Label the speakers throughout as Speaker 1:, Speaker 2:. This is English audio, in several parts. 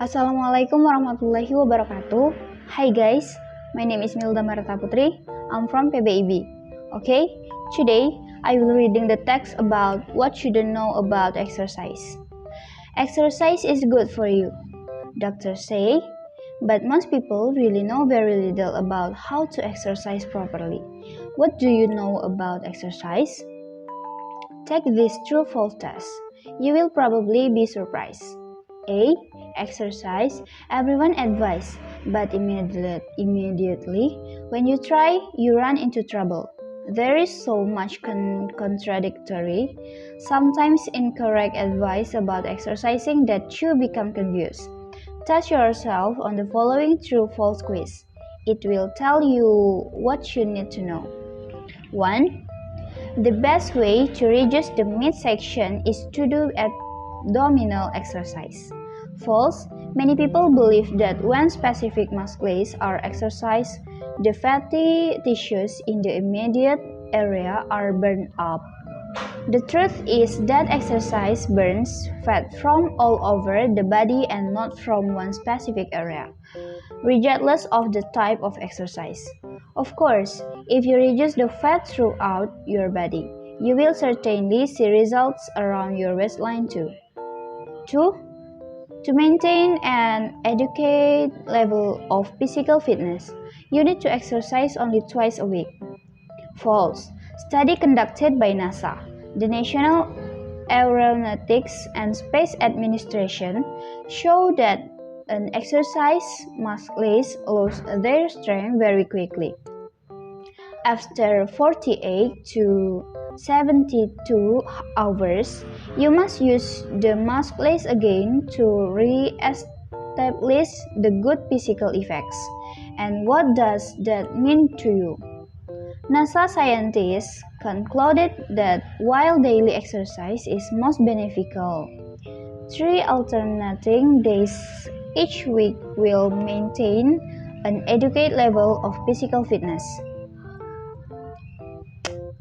Speaker 1: Assalamualaikum warahmatullahi wabarakatuh. Hi guys, my name is Milda Marta Putri. I'm from PBIB. Okay, today I will reading the text about what you don't know about exercise. Exercise is good for you, doctors say, but most people really know very little about how to exercise properly. What do you know about exercise? Take this true-false test. You will probably be surprised. A. Exercise. Everyone advises, but immediately when you try, you run into trouble. There is so much contradictory, sometimes incorrect advice about exercising that you become confused. Test yourself on the following true-false quiz. It will tell you what you need to know. 1. The best way to reduce the midsection is to do abdominal exercise. False. Many people believe that when specific muscles are exercised, the fatty tissues in the immediate area are burned up. The truth is that exercise burns fat from all over the body and not from one specific area, regardless of the type of exercise. Of course, if you reduce the fat throughout your body, you will certainly see results around your waistline too. 2. To maintain an adequate level of physical fitness, you need to exercise only twice a week. False. Study conducted by NASA, the National Aeronautics and Space Administration, show that an exercise muscles lose their strength very quickly. After 48 to 72 hours, you must use the muscles again to re-establish the good physical effects. And what does that mean to you? NASA scientists concluded that while daily exercise is most beneficial, 3 alternating days each week will maintain an adequate level of physical fitness.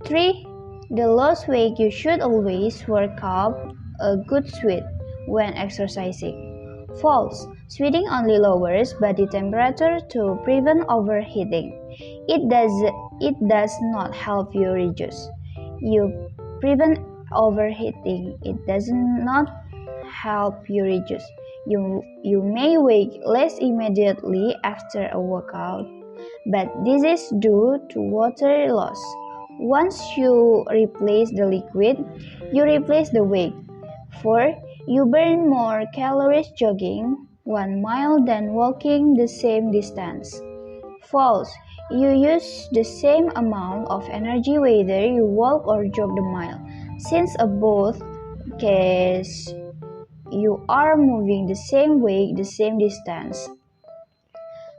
Speaker 1: 3. The lost weight. You should always work up a good sweat when exercising. False. Sweating only lowers body temperature to prevent overheating. It does not help you reduce. You prevent overheating. It does not help you reduce. You may wake less immediately after a workout, but this is due to water loss. Once you replace the liquid, you replace the weight. 4. You burn more calories jogging 1 mile than walking the same distance. False. You use the same amount of energy whether you walk or jog the mile, since in both cases you are moving the same way, the same distance.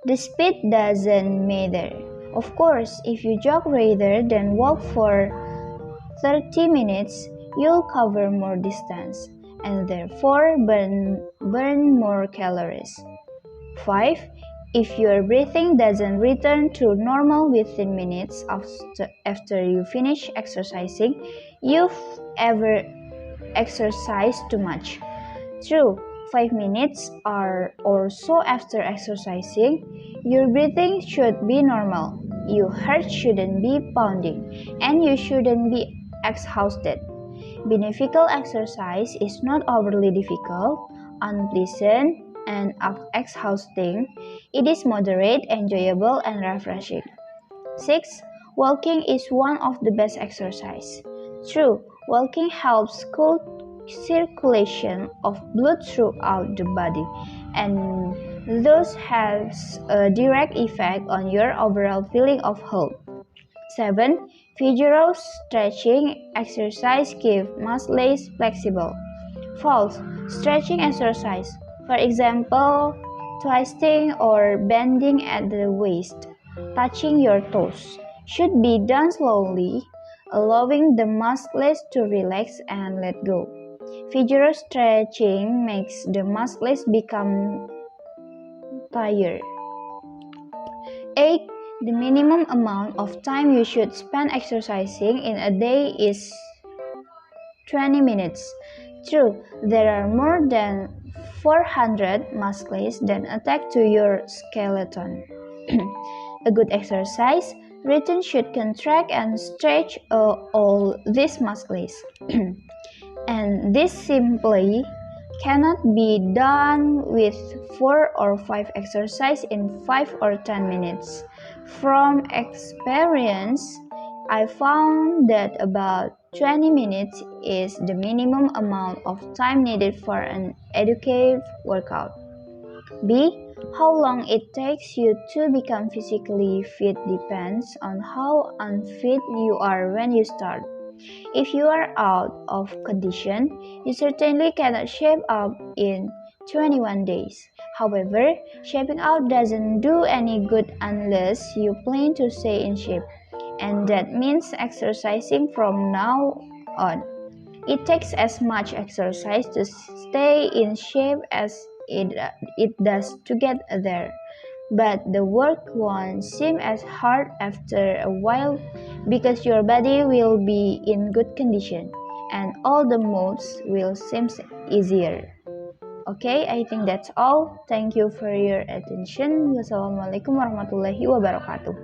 Speaker 1: The speed doesn't matter. Of course, if you jog rather than walk for 30 minutes, you'll cover more distance and therefore burn more calories. 5. If your breathing doesn't return to normal within minutes after you finish exercising, you've ever exercised too much. True, 5 minutes or so after exercising, your breathing should be normal. Your heart shouldn't be pounding, and you shouldn't be exhausted. Beneficial exercise is not overly difficult, unpleasant, and exhausting. It is moderate, enjoyable, and refreshing. 6. Walking is one of the best exercise. True, walking helps cool circulation of blood throughout the body, and thus has a direct effect on your overall feeling of health. 7. Vigorous stretching exercise keep muscles flexible. False. Stretching exercise, for example, twisting or bending at the waist, touching your toes, should be done slowly, allowing the muscles to relax and let go. Vigorous stretching makes the muscles become tired. 8. The minimum amount of time you should spend exercising in a day is 20 minutes. True, there are more than 400 muscles then attach to your skeleton. A good exercise routine should contract and stretch all these muscles. And this simply cannot be done with 4 or 5 exercises in 5 or 10 minutes. From experience, I found that about 20 minutes is the minimum amount of time needed for an adequate workout. B. How long it takes you to become physically fit depends on how unfit you are when you start. If you are out of condition, you certainly cannot shape up in 21 days. However, shaping out doesn't do any good unless you plan to stay in shape, and that means exercising from now on. It takes as much exercise to stay in shape as it does to get there. But the work won't seem as hard after a while because your body will be in good condition and all the moves will seem easier. Okay, I think that's all. Thank you for your attention. Wassalamualaikum warahmatullahi wabarakatuh.